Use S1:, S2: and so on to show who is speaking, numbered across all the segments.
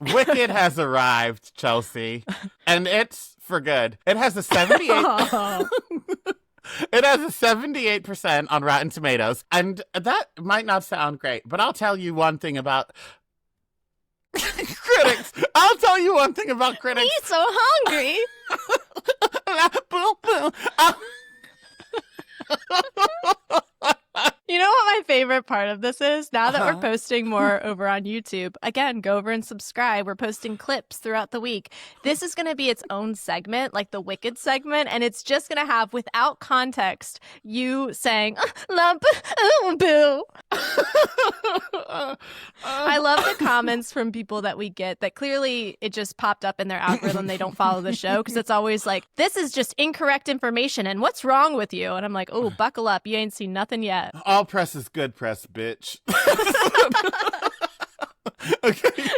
S1: Wicked has arrived, Chelsea, and it's for good. It has a 78. It has a 78% on Rotten Tomatoes, and that might not sound great, but I'll tell you one thing about critics. I'll tell you one thing about critics.
S2: He's so hungry. You know what my favorite part of this is? Now that we're posting more over on YouTube, again, go over and subscribe. We're posting clips throughout the week. This is going to be its own segment, like the Wicked segment, and it's just going to have, without context, you saying, boo. I love the comments from people that we get that clearly it just popped up in their algorithm. They don't follow the show because it's always like, this is just incorrect information and what's wrong with you? And I'm like, oh, buckle up. You ain't seen nothing yet.
S1: All press is good press, bitch.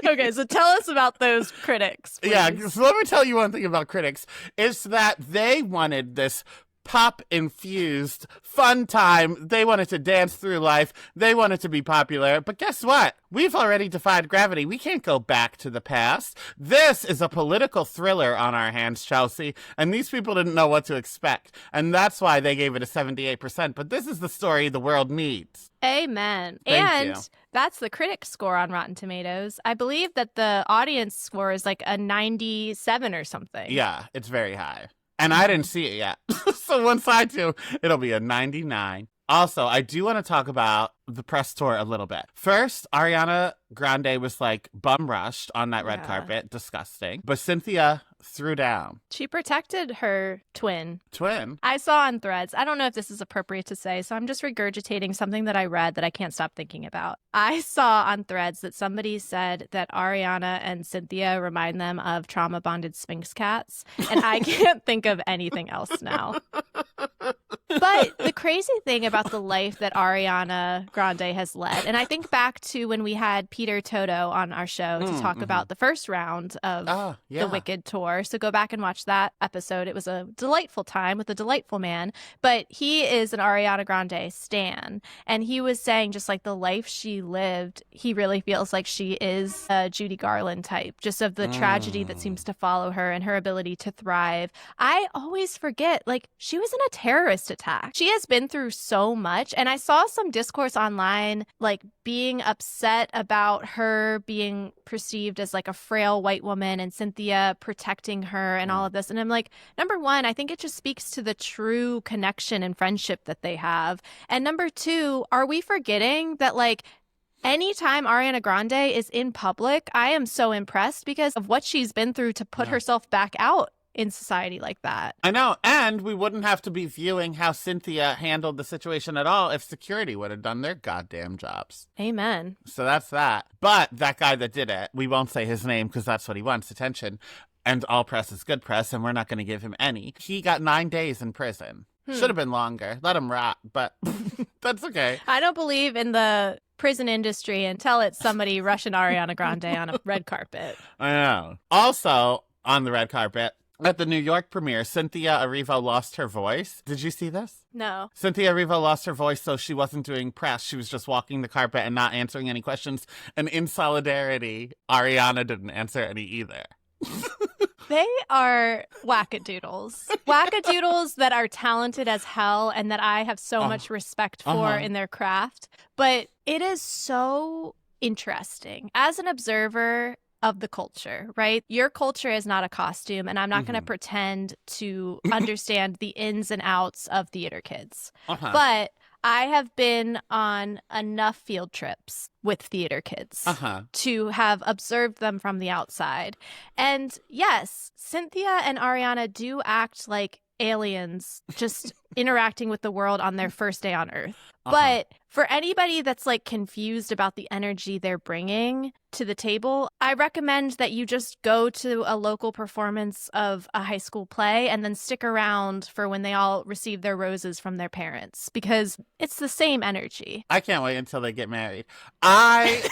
S2: Okay, so tell us about those critics, please.
S1: Yeah, so let me tell you one thing about critics. It's that they wanted this pop-infused fun time. They wanted to dance through life. They wanted to be popular. But guess what? We've already defied gravity. We can't go back to the past. This is a political thriller on our hands, Chelsea, and these people didn't know what to expect. And that's why they gave it a 78%. But this is the story the world needs.
S2: Amen.
S1: Thank you.
S2: That's the critic score on Rotten Tomatoes. I believe that the audience score is like a 97 or something.
S1: Yeah, it's very high. And I didn't see it yet. So once I do, it'll be a 99. Also, I do want to talk about the press tour a little bit. First, Ariana Grande was like bum rushed on that red carpet. Disgusting. But Cynthia threw down.
S2: She protected her twin.
S1: Twin?
S2: I saw on Threads. I don't know if this is appropriate to say, so I'm just regurgitating something that I read that I can't stop thinking about. I saw on Threads that somebody said that Ariana and Cynthia remind them of trauma-bonded Sphynx cats, and I can't think of anything else now. But the crazy thing about the life that Ariana Grande has led, and I think back to when we had Peter Toto on our show to talk about the first round of the Wicked tour. So go back and watch that episode. It was a delightful time with a delightful man, but he is an Ariana Grande stan. And he was saying just like the life she lived, he really feels like she is a Judy Garland type, just of the tragedy that seems to follow her and her ability to thrive. I always forget, like, she was in a terrorist attack. She has been through so much. And I saw some discourse online, like being upset about her being perceived as like a frail white woman and Cynthia protecting her and all of this. And I'm like, number one, I think it just speaks to the true connection and friendship that they have. And number two, are we forgetting that like anytime Ariana Grande is in public, I am so impressed because of what she's been through to put herself back out in society like that.
S1: I know, and we wouldn't have to be viewing how Cynthia handled the situation at all if security would have done their goddamn jobs.
S2: Amen.
S1: So that's that. But that guy that did it, we won't say his name because that's what he wants, attention. And all press is good press, and we're not going to give him any. He got 9 days in prison. Should have been longer. Let him rot, but that's okay.
S2: I don't believe in the prison industry until it's somebody rushing Ariana Grande on a red carpet.
S1: I know. Also, on the red carpet, at the New York premiere, Cynthia Erivo lost her voice. Did you see this?
S2: No.
S1: Cynthia Erivo lost her voice, so she wasn't doing press. She was just walking the carpet and not answering any questions. And in solidarity, Ariana didn't answer any either.
S2: They are wackadoodles. Wackadoodles that are talented as hell and that I have so much respect for in their craft. But it is so interesting. As an observer of the culture, right? Your culture is not a costume, and I'm not going to pretend to understand the ins and outs of theater kids. But I have been on enough field trips with theater kids to have observed them from the outside. And yes, Cynthia and Ariana do act like aliens just interacting with the world on their first day on Earth. But for anybody that's like confused about the energy they're bringing to the table, I recommend that you just go to a local performance of a high school play and then stick around for when they all receive their roses from their parents, because it's the same energy.
S1: I can't wait until they get married. I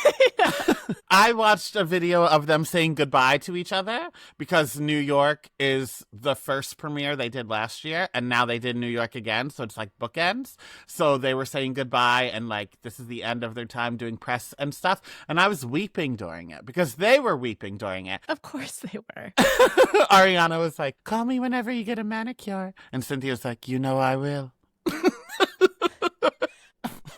S1: watched a video of them saying goodbye to each other because New York is the first premiere they did last year, and now they did New York again, so it's like bookends. So they were saying goodbye die, and like this is the end of their time doing press and stuff. And I was weeping during it because they were weeping during it.
S2: Of course they were.
S1: Ariana was like, call me whenever you get a manicure. And Cynthia's like, you know I will.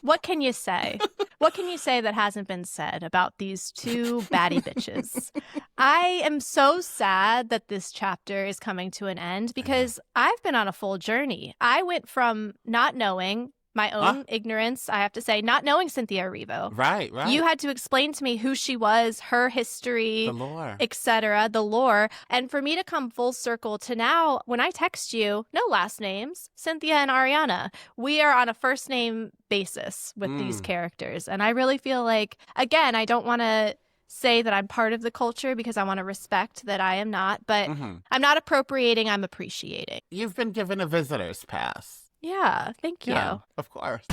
S2: What can you say? What can you say that hasn't been said about these two baddie bitches? I am so sad that this chapter is coming to an end because I've been on a full journey. I went from not knowing my own ignorance, I have to say, not knowing Cynthia Erivo.
S1: Right.
S2: You had to explain to me who she was, her history,
S1: The lore.
S2: etc., the lore. And for me to come full circle to now, when I text you, no last names, Cynthia and Ariana, we are on a first name basis with these characters. And I really feel like, again, I don't want to say that I'm part of the culture because I want to respect that I am not, but I'm not appropriating, I'm appreciating.
S1: You've been given a visitor's pass.
S2: Yeah, thank you.
S1: Yeah, of course.